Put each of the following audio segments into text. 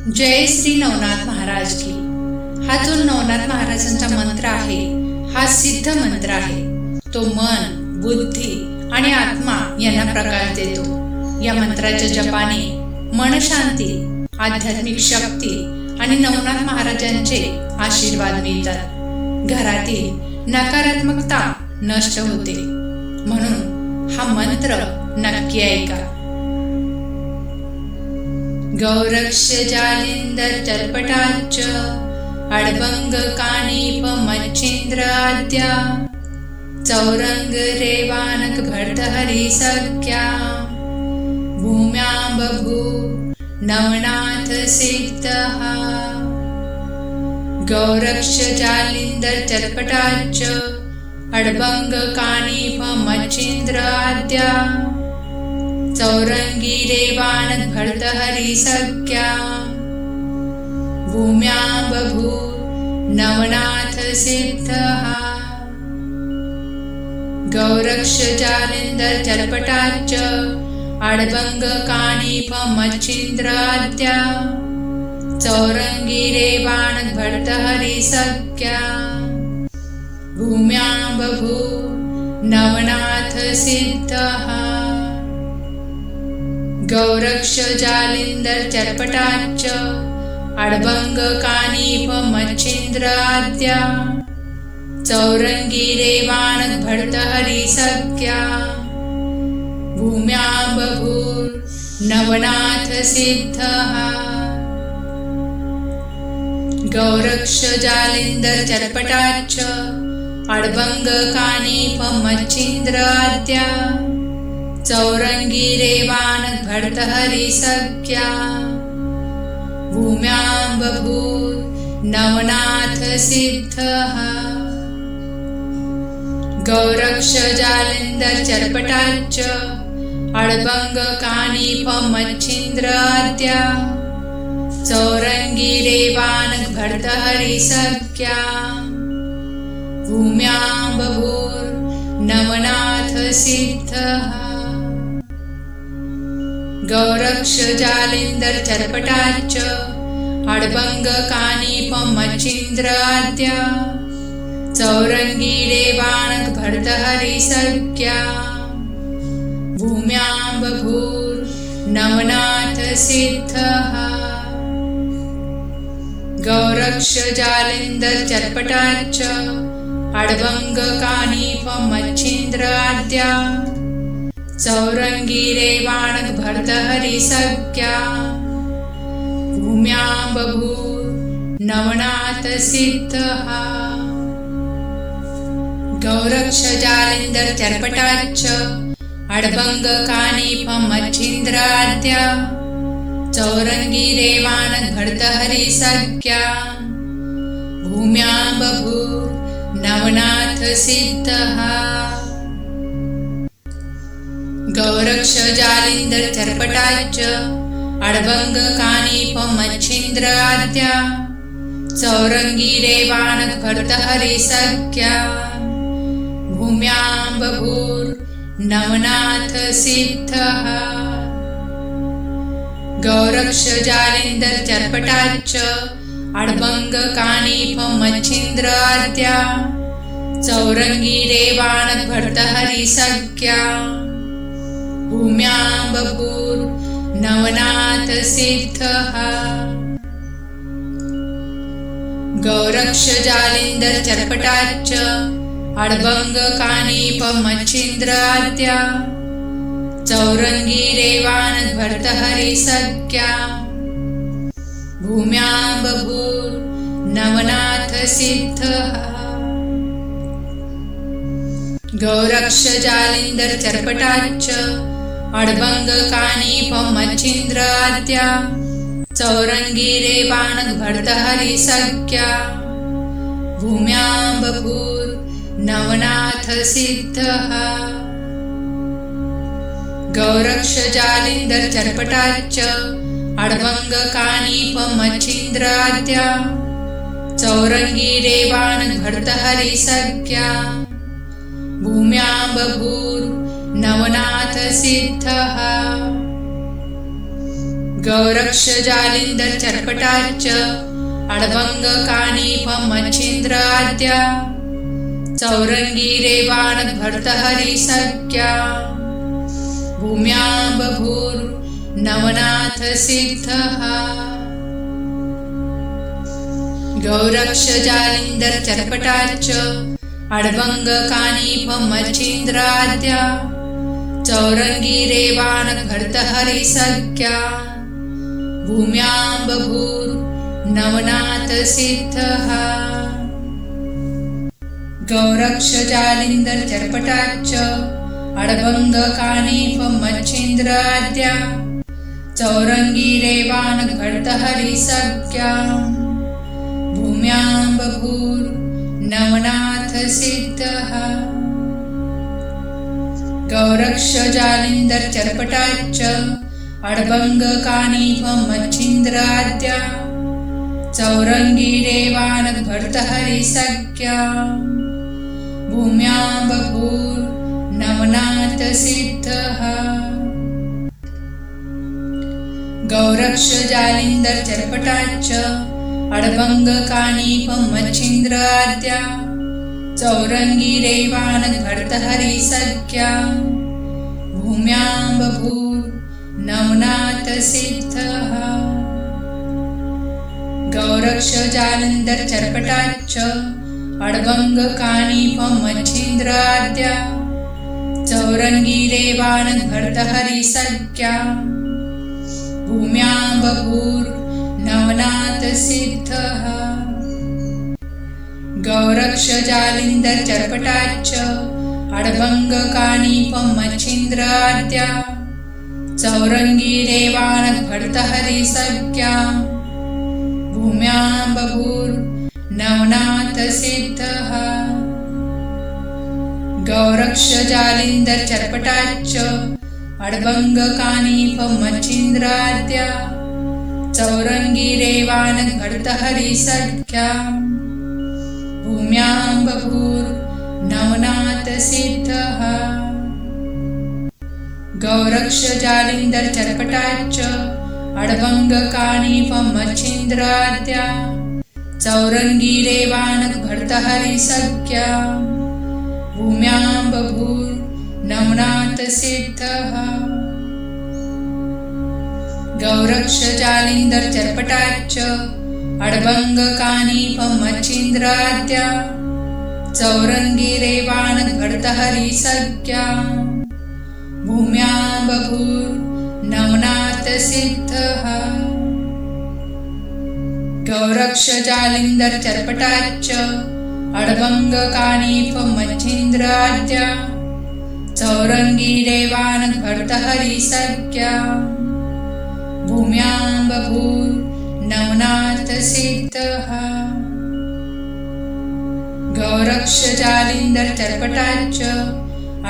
जय श्री नवनाथ महाराज की। हा जो नवनाथ महाराजांचा मंत्र आहे हा सिद्ध मंत्र आहे। तो मन, बुद्धी आणि आत्मा यांना प्रकाश देतो। या मंत्राच्या जपाने मन शांती, आध्यात्मिक शक्ती आणि नवनाथ महाराजांचे आशीर्वाद मिळतात। घरातील नकारात्मकता नष्ट होते। म्हणून हा मंत्र नक्की ऐका। गौरक्ष जालिंदर चर्पटाच्च अडभंग कानीप मच्छिंद्र आद्या चौरंग रेवानक भर्तहरी सख्या भूम्यां बभू नवनाथ सिद्धः। गौरक्ष जालिंदर चर्पटाच्च अडभंग कानीप मच्छिंद्र आद्या चौरंगी रेवानक भर्तहरी सख्या भूम्यां बभू नवनाथ सिद्धः। गौरक्ष जालिंदर चर्पटाच्च अडभंग कानीप मच्छिंद्र आद्या चौरंगी रेवानक भर्तहरी सख्या भूम्यां बभू नवनाथ सिद्धः। गौरक्ष जालिंदर चर्पटाच्च अडभंग कानीप मच्छिंद्र आद्या चौरंगी रेवानक भर्तहरी सख्या भूम्यां बभू नवनाथ सिद्धः। गौरक्ष जालिंदर चर्पटाच्च अडभंग कानीप मच्छिंद्र आद्या चौरंगी रेवानक भर्तहरी सख्या भूम्यां बभू नवनाथ सिद्धः। गौरक्ष जालिंदर चर्पटाच्च अडभंग कानीप मच्छिंद्र आद्या चौरंगी रेवानक भर्तहरी सख्या भूम्यां बभू नवनाथ सिद्धः। गौरक्ष जालिंदर चर्पटाच्च अडभंग कानीप मच्छिंद्र आद्या चौरंगी रेवानक भर्तहरी सख्या भूम्यां बभू नवनाथ सिद्धः। गौरक्ष जालिंदर चर्पटाच्च अडभंग कानीप मच्छिंद्र आद्या चौरंगी रेवानक भर्तहरी सख्या भूम्यां बभू नवनाथ सिद्धः। गौरक्ष जालिंदर चर्पटाच्च अडभंग कानीप मच्छिंद्र आद्या चौरंगी रेवानक भर्तहरी सख्या भूम्यां बभू नवनाथ सिद्धः। गौरक्ष जालिंदर चर्पटाच्च अडभंग कानीप मच्छिंद्र आद्या चौरंगी रेवानक भर्तहरी सख्या भूम्यां बभू नवनाथ सिद्धः। गौरक्ष जालिंदर चर्पटाच्च अडभंग कानीप मच्छिंद्र आद्या चौरंगी रेवानक भर्तहरी सख्या भूम्यां बभू नवनाथ सिद्धः। गौरक्ष जालिंदर चर्पटाच्च अडभंग कानीप मच्छिंद्र आद्या चौरंगी रेवानक भर्तहरी सख्या भूम्यां बभू नवनाथ सिद्धः। गौरक्ष जालिंदर चर्पटाच्च अडभंग कानीप मच्छिंद्र आद्या चौरंगी रेवानक भर्तहरी सख्या भूम्यां बभू नवनाथ सिद्धः। गौरक्ष जालिंदर चर्पटाच्च अडभंग कानीप मच्छिंद्र आद्या चौरंगी रेवानक भर्तहरी सख्या भूम्यां बभू नवनाथ सिद्धः। गौरक्ष जालिंदर चर्पटाच्च अडभंग कानीपम मच्छिंद्र आद्या चौरंगी रेवाण भर्तहरी सख्या भूम्यां बभूर नवनाथ सिद्धः गौरक्ष जालिंदर चर्पटाच्च अडभंग कानीपम मच्छिंद्र आद्या चौरंगी रेवाण भर्तहरी सख्या भूम्यां बभूर नवनाथ सिद्धः गौरक्ष जालिंदर चर्पटाच्च अडभंग कानीपम मच्छिंद्र आद्या चौरंगी रेवाण भर्तहरी सख्या भूम्यां बभूर नवनाथ सिद्धः गौरक्ष जालिंदर चर्पटाच्च अडभंग कानीपम मच्छिंद्र आद्या चौरंगी रेवाण भर्तहरी सख्या भूम्यां बभूर नवनाथ सिद्धः गौरक्ष जालिंदर चर्पटाच्च अडभंग कानीपम मच्छिंद्र आद्या चौरंगी रेवाण भर्तहरी सख्या भूम्यां बभूर नवनाथ सिद्धः गौरक्ष जालिंदर चर्पटाच्च अडभंग कानीपम मच्छिंद्र आद्या चौरंगी रेवाण भर्तहरी सख्या भूम्यां बभूर नवनाथ सिद्धः गौरक्ष जालिंदर चर्पटाच्च अडभंग कानीपम मच्छिंद्र आद्या चौरंगी रेवाण भर्तहरी सख्या भूम्यां बभूर नवनाथ सिद्धः गौरक्ष जालिंदर चर्पटाच्च अडभंग कानीपम मच्छिंद्र आद्या चौरंगी रेवाण भर्तहरी सख्या भूम्यां बभूर नवनाथ सिद्धः गौरक्ष जालिंदर चर्पटाच्च अडभंग कानीपम मच्छिंद्र आद्या चौरंगी रेवाण भर्तहरी सख्या भूम्यां बभूर नवनाथ सिद्धः गौरक्ष जालिंदर चर्पटाच्च अडभंग कानीपम मच्छिंद्र आद्या चौरंगी रेवाण भर्तहरी सख्या भूम्यां बभूर नवनाथ सिद्धः गौरक्ष जालिंदर चर्पटाच्च अडभंग कानीपम मच्छिंद्र आद्या चौरंगी रेवाण भर्तहरी सख्या भूम्यां बभूर नवनाथ सिद्धः गौरक्ष जालिंदर चर्पटाच्च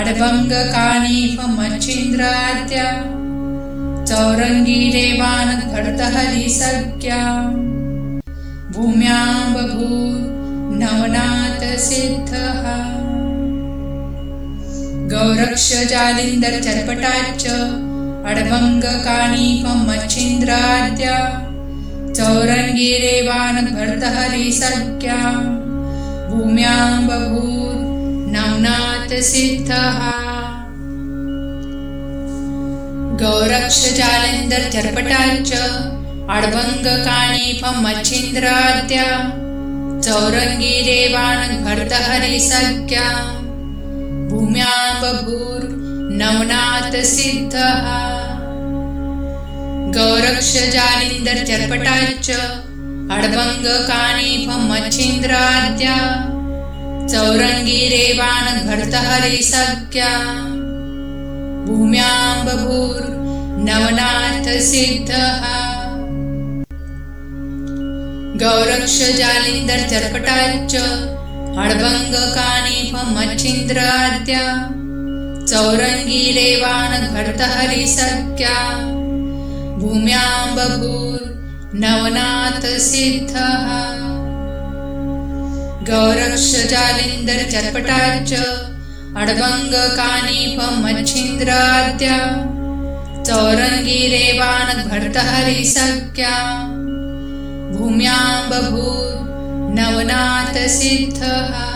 अडभंग कानीपम मच्छिंद्र आद्या चौरंगी रेवाण भर्तहरी सख्या भूम्यां बभूर नवनाथ सिद्धः गौरक्ष जालिंदर चर्पटाच्च अडभंग कानीपम मच्छिंद्र आद्या चौरंगी रेवाण भर्तहरी सख्या भूम्यां बभूर नवनाथ सिद्धः गौरक्ष जालिंदर चर्पटाच्च अडभंग कानीपम मच्छिंद्र आद्या चौरंगी रेवाण भर्तहरी सख्या भूम्यां बभूर नवनाथ सिद्धः गौरक्ष जालिंदर चर्पटाच्च अडभंग कानीपम मच्छिंद्र आद्या चौरंगी रेवाण भर्तहरी सख्या भूम्यां बभूर नवनाथ सिद्धः गौरक्ष जालिंदर चर्पटाच्च अडभंग कानीपम मच्छिंद्र आद्या चौरंगी रेवाण भर्तहरी सख्या भूम्यां बभूर नवनाथ सिद्धः गौरक्ष जालिंदर चर्पटाच्च अडभंग कानीपम मच्छिंद्र आद्या चौरंगी रेवान भर्तहरी सख्या भूम्यां बभूव नवनाथ सिद्धः